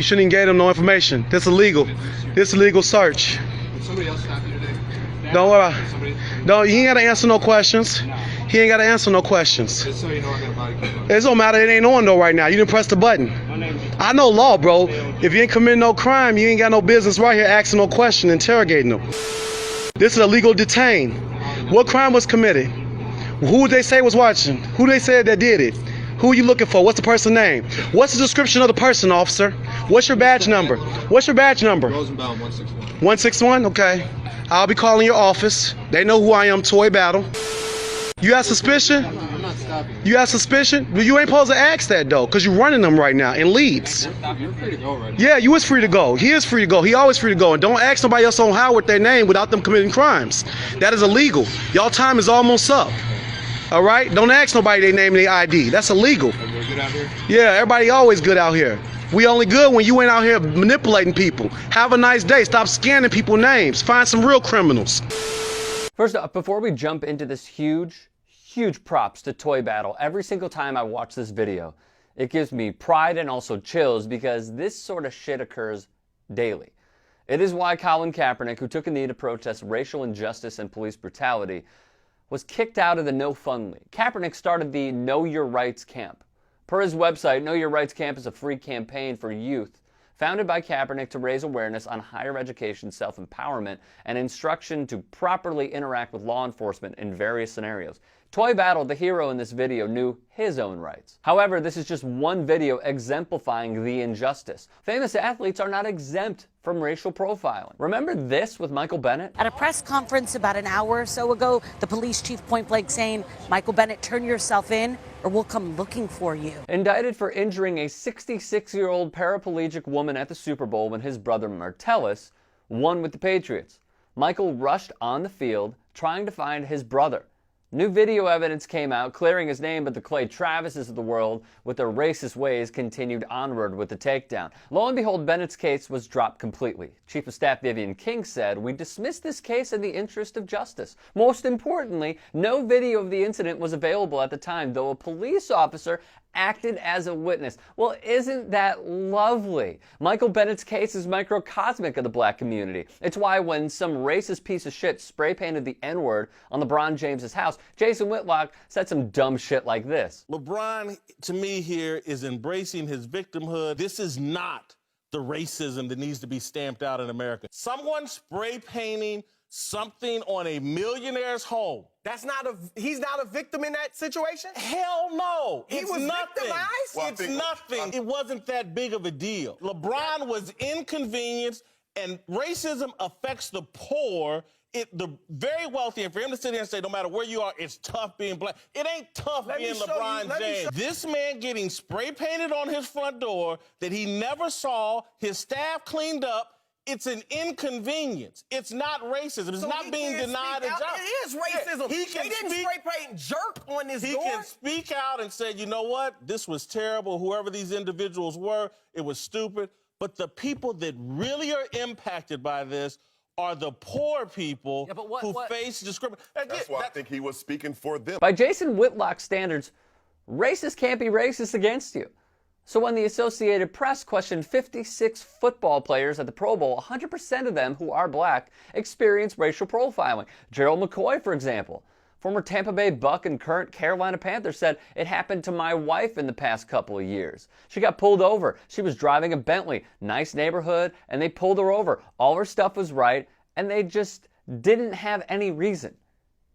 You shouldn't even give them no information. This is illegal. This is illegal search. Did somebody else stop you today? Don't worry. No, he ain't got to answer no questions. He ain't got to answer no questions. Just so you know, I got a body cam. It don't matter. It ain't on though right now. You didn't press the button. I know law, bro. If you ain't committing no crime, you ain't got no business right here asking no question, interrogating them. This is a legal detain. What crime was committed? Who they say was watching? Who they said that did it? Who are you looking for? What's the person's name? What's the description of the person, officer? What's your badge number? What's your badge number? Rosenbaum 161. 161? Okay. I'll be calling your office. They know who I am, Toy Battle. You have suspicion? I'm not stopping you. You have suspicion? Well, you ain't supposed to ask that, though, because you're running them right now in leads. You're free to go right now. Yeah, you is free to go. He is free to go. He always free to go. And don't ask nobody else on how with their name without them committing crimes. That is illegal. Y'all time is almost up. All right? Don't ask nobody their name and their ID. That's illegal. Everybody good out here? Yeah, everybody always good out here. We only good when you ain't out here manipulating people. Have a nice day. Stop scanning people's names. Find some real criminals. First off, before we jump into this huge props to Toy Battle, every single time I watch this video, it gives me pride and also chills because this sort of shit occurs daily. It is why Colin Kaepernick, who took a knee to protest racial injustice and police brutality, was kicked out of the No Fun League. Kaepernick started the Know Your Rights Camp. Per his website, Know Your Rights Camp is a free campaign for youth founded by Kaepernick to raise awareness on higher education, self-empowerment, and instruction to properly interact with law enforcement in various scenarios. Toy Battle, the hero in this video, knew his own rights. However, this is just one video exemplifying the injustice. Famous athletes are not exempt from racial profiling. Remember this with Michael Bennett? At a press conference about an hour or so ago, the police chief point blank saying, "Michael Bennett, turn yourself in or we'll come looking for you." Indicted for injuring a 66-year-old paraplegic woman at the Super Bowl when his brother Martellus won with the Patriots. Michael rushed on the field trying to find his brother. New video evidence came out clearing his name, but the Clay Travises of the world with their racist ways continued onward with the takedown. Lo and behold, Bennett's case was dropped completely. Chief of Staff Vivian King said, "We dismissed this case in the interest of justice." Most importantly, no video of the incident was available at the time, though a police officer acted as a witness. Well, isn't that lovely? Michael Bennett's case is microcosmic of the black community. It's why when some racist piece of shit spray painted the N-word on LeBron James's house, Jason Whitlock said some dumb shit like this. LeBron, to me here, is embracing his victimhood. This is not the racism that needs to be stamped out in America. Someone spray painting something on a millionaire's home. He's not a victim in that situation? Hell no. He It's was nothing. victimized? Well, it's nothing. It wasn't that big of a deal. LeBron was inconvenienced, and racism affects the poor, the very wealthy, and for him to sit here and say, no matter where you are, it's tough being black. It ain't tough being LeBron James. This man getting spray painted on his front door that he never saw, his staff cleaned up, it's an inconvenience. It's not racism. It's not being denied a job. It is racism. He can they didn't spray paint jerk on this door. He can speak out and say, you know what? This was terrible. Whoever these individuals were, it was stupid. But the people that really are impacted by this are the poor people who face discrimination. That's why I think he was speaking for them. By Jason Whitlock's standards, racists can't be racist against you. So when the Associated Press questioned 56 football players at the Pro Bowl, 100% of them who are black experienced racial profiling. Gerald McCoy, for example, former Tampa Bay Buck and current Carolina Panther, said, "It happened to my wife in the past couple of years. She got pulled over. She was driving a Bentley, nice neighborhood, and they pulled her over. All her stuff was right, and they just didn't have any reason.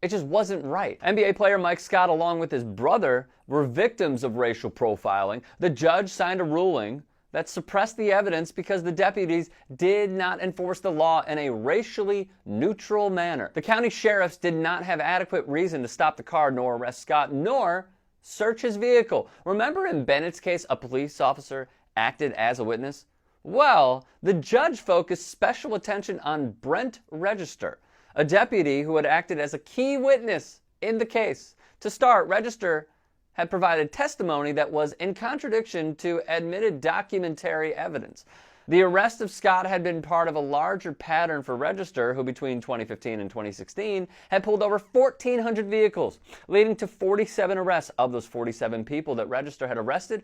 It just wasn't right." NBA player Mike Scott, along with his brother, were victims of racial profiling. The judge signed a ruling that suppressed the evidence because the deputies did not enforce the law in a racially neutral manner. The county sheriffs did not have adequate reason to stop the car nor arrest Scott, nor search his vehicle. Remember in Bennett's case, a police officer acted as a witness? Well, the judge focused special attention on Brent Register, a deputy who had acted as a key witness in the case. To start, Register had provided testimony that was in contradiction to admitted documentary evidence. The arrest of Scott had been part of a larger pattern for Register, who between 2015 and 2016 had pulled over 1,400 vehicles, leading to 47 arrests. Of those 47 people that Register had arrested,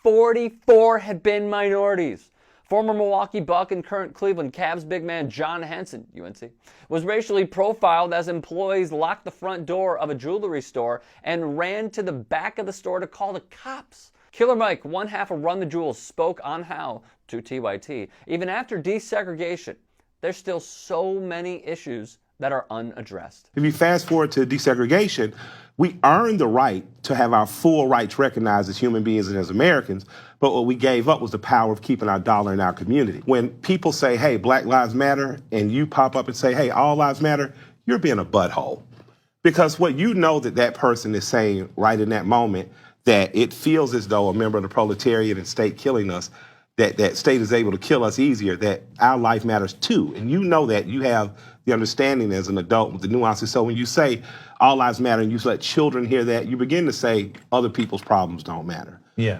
44 had been minorities. Former Milwaukee Buck and current Cleveland Cavs big man John Henson, UNC, was racially profiled as employees locked the front door of a jewelry store and ran to the back of the store to call the cops. Killer Mike, one half of Run the Jewels, spoke on how, to TYT, even after desegregation, there's still so many issues that are unaddressed. If you fast forward to desegregation, we earned the right to have our full rights recognized as human beings and as Americans, but what we gave up was the power of keeping our dollar in our community. When people say, hey, Black Lives Matter, and you pop up and say, hey, all lives matter, you're being a butthole. Because what you know that person is saying right in that moment, that it feels as though a member of the proletariat and state killing us, that state is able to kill us easier, that our life matters too. And you know that, you have the understanding as an adult with the nuances. So when you say all lives matter and you let children hear that, you begin to say other people's problems don't matter. Yeah.